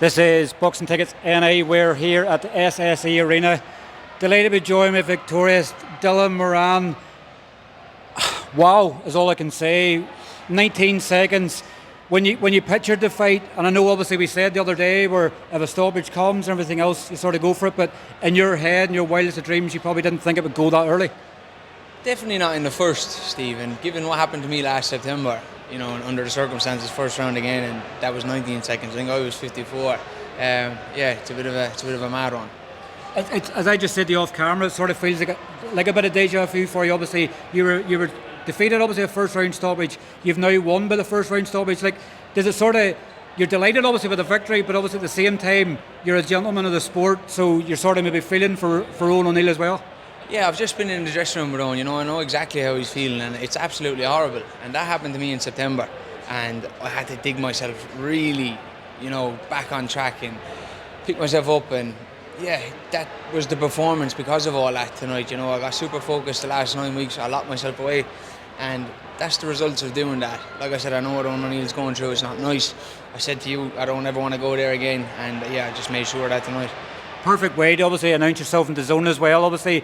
This is Boxing Tickets NA. We're here at the SSE Arena. Delighted to be joined with victorious Dylan Moran. Wow, is all I can say. 19 seconds. When you pictured the fight, and I know obviously we said the other day where if a stoppage comes and everything else, you sort of go for it, but in your head, in your wildest of dreams, you probably didn't think it would go that early. Definitely not in the first, Steve, and given what happened to me last September, you know, and under the circumstances, first round again, and that was 19 seconds. I think I was 54. It's a bit of a mad one. As I just said to you off camera, it sort of feels like a bit of deja vu for you. Obviously, you were defeated, obviously, a first round stoppage. You've now won by the first round stoppage. Like, does it sort of, you're delighted obviously with the victory, but obviously at the same time, you're a gentleman of the sport, so you're sort of maybe feeling for Owen O'Neill as well. Yeah, I've just been in the dressing room with Owen, you know, I know exactly how he's feeling, and it's absolutely horrible. And that happened to me in September, and I had to dig myself really, you know, back on track and pick myself up. And yeah, that was the performance because of all that tonight. You know, I got super focused the last 9 weeks, I locked myself away, and that's the results of doing that. Like I said, I know what Owen O'Neill's going through, it's not nice. I said to you, I don't ever want to go there again, and yeah, I just made sure of that tonight. Perfect way to obviously announce yourself in the zone as well. Obviously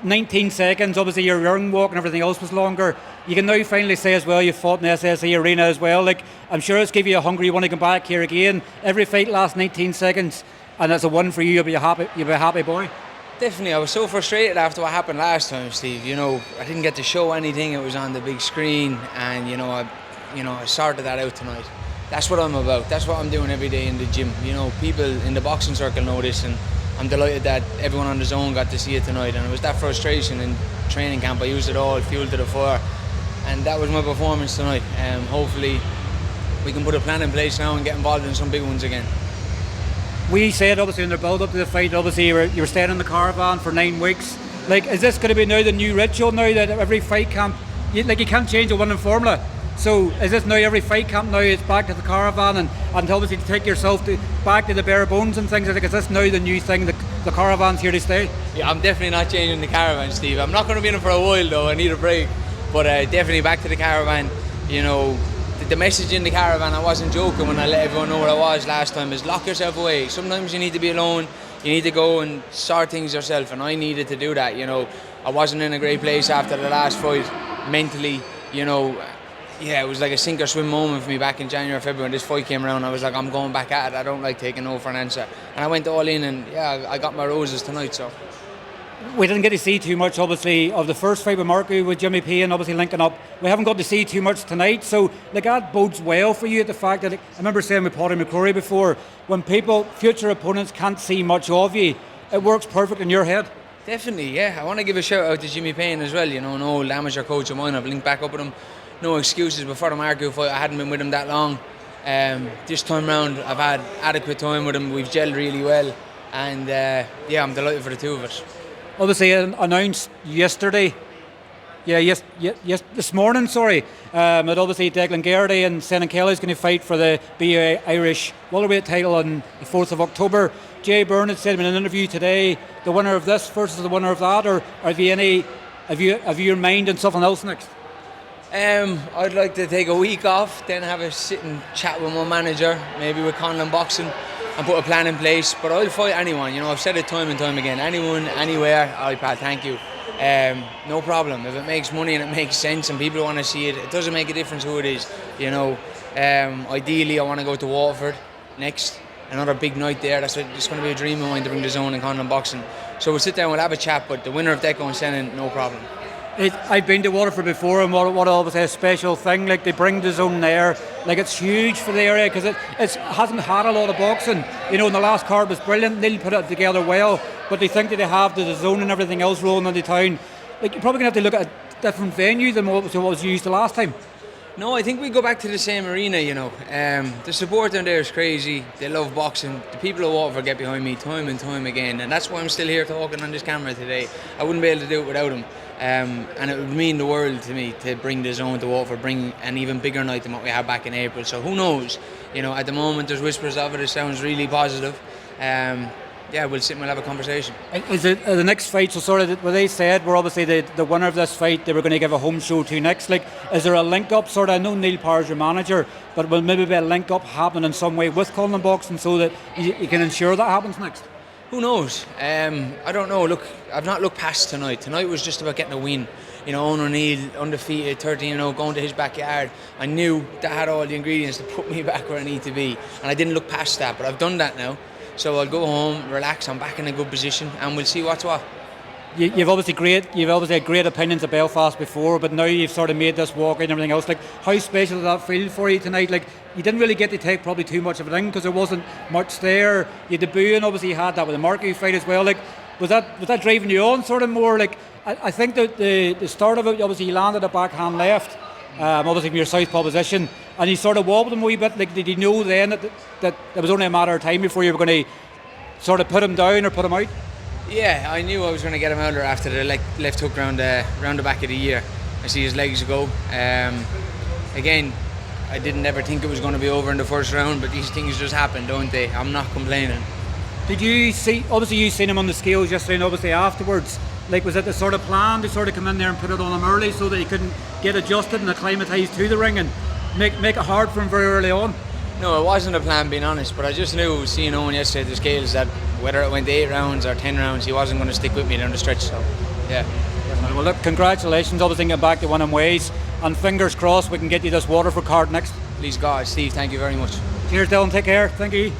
19 seconds, obviously your young walk and everything else was longer. You can now finally say as well you fought in the SSE Arena as well. Like, I'm sure it's give you a hunger, you want to come back here again. Every fight lasts 19 seconds, and that's a one for you. You'll be a happy boy. Definitely, I was so frustrated after what happened last time, Steve. You know, I didn't get to show anything. It was on the big screen, and I sorted that out tonight. That's what I'm about. That's what I'm doing every day in the gym. You know, people in the boxing circle know this, and I'm delighted that everyone on the zone got to see it tonight. And it was that frustration in training camp. I used it all, fuel to the fire, and that was my performance tonight. Hopefully, we can put a plan in place now and get involved in some big ones again. We said obviously in the build up to the fight, obviously you were staying in the caravan for 9 weeks. Like, is this going to be now the new ritual now that every fight camp, you can't change a winning formula? So is this now every fight camp now it's back to the caravan and obviously to take yourself back to the bare bones and things? Like, is this now the new thing, the caravan's here to stay? Yeah, I'm definitely not changing the caravan, Steve. I'm not going to be in it for a while though, I need a break. But definitely back to the caravan. You know, the message in the caravan, I wasn't joking when I let everyone know what I was last time, is lock yourself away. Sometimes you need to be alone, you need to go and sort things yourself, and I needed to do that. You know, I wasn't in a great place after the last fight, mentally, you know. Yeah, it was like a sink or swim moment for me back in January, February when this fight came around. I was like, I'm going back at it, I don't like taking no for an answer. And I went all in, and yeah, I got my roses tonight, so. We didn't get to see too much, obviously, of the first fight with Marco, with Jimmy P, and obviously linking up. We haven't got to see too much tonight, so like that bodes well for you, the fact that, like, I remember saying with Paddy McCrory before, when future opponents can't see much of you, it works perfect in your head. Definitely, yeah. I want to give a shout out to Jimmy Payne as well, you know, an old amateur coach of mine. I've linked back up with him. No excuses before the Marco fight, I hadn't been with him that long. This time round, I've had adequate time with him, we've gelled really well, and yeah, I'm delighted for the two of us. Obviously announced yesterday, this morning, that obviously Declan Geraghty and Senan Kelly is going to fight for the BA Irish welterweight title on the 4th of October. Jay Byrne had said in an interview today, the winner of this versus the winner of that, or have you your mind on something else next? I'd like to take a week off, then have a sit and chat with my manager, maybe with Conlan Boxing, and put a plan in place. But I'll fight anyone, you know, I've said it time and time again. Anyone, anywhere, pal, thank you. No problem. If it makes money and it makes sense and people want to see it, it doesn't make a difference who it is, you know. Ideally, I want to go to Waterford next. Another big night there. It's going to be a dream of mine to bring DAZN and Conlan Boxing. So we'll sit down, we'll have a chat, but the winner of Deco and Senan, no problem. I've been to Waterford before, and what always a special thing. Like, they bring DAZN there, like, it's huge for the area because it hasn't had a lot of boxing. You know, and the last card was brilliant. They'll put it together well, but they think that they have the DAZN and everything else rolling in the town. Like, you're probably gonna have to look at a different venue than what was used the last time. No, I think we go back to the same arena, you know. The support down there is crazy. They love boxing. The people of Waterford get behind me time and time again, and that's why I'm still here talking on this camera today. I wouldn't be able to do it without them. And it would mean the world to me to bring DAZN to Waterford, bring an even bigger night than what we had back in April. So who knows? You know, at the moment there's whispers of it. It sounds really positive. yeah, we'll sit and we'll have a conversation. Is it the next fight? So sort of, well, they said we're obviously the winner of this fight. They were going to give a home show to next. Like, is there a link up? Sort of, I know Neil Power's your manager, but will maybe be a link up happening in some way with Conlan Boxing so that you can ensure that happens next? Who knows? I don't know. Look, I've not looked past tonight. Tonight was just about getting a win. You know, Owen O'Neill, undefeated, 13-0, going to his backyard. I knew that had all the ingredients to put me back where I need to be, and I didn't look past that. But I've done that now, so I'll go home, relax. I'm back in a good position, and we'll see what's what. You've obviously had great opinions of Belfast before, but now you've sort of made this walk and everything else. Like, how special did that feel for you tonight? Like, you didn't really get to take probably too much of it in because there wasn't much there. You debut, and obviously you had that with the Markey fight as well. Like, was that driving you on sort of more? Like, I think that the start of it, obviously you landed a backhand left, obviously from your southpaw position, and you sort of wobbled him a wee bit. Like, did you know then that it was only a matter of time before you were going to sort of put him down or put him out? Yeah, I knew I was going to get him out there after the left hook round the back of the ear. I see his legs go. Again, I didn't ever think it was going to be over in the first round, but these things just happen, don't they? I'm not complaining. Did you see, obviously you seen him on the scales yesterday and obviously afterwards, like, was it the sort of plan to sort of come in there and put it on him early so that he couldn't get adjusted and acclimatised to the ring and make it hard for him very early on? No, it wasn't a plan, being honest, but I just knew, seeing Owen yesterday at the scales, that whether it went 8 rounds or 10 rounds, he wasn't going to stick with me down the stretch, so yeah. Well, look, congratulations, obviously getting back to winning ways, and fingers crossed we can get you this Waterford card next. Please God, Steve, thank you very much. Cheers, Dylan, take care, thank you.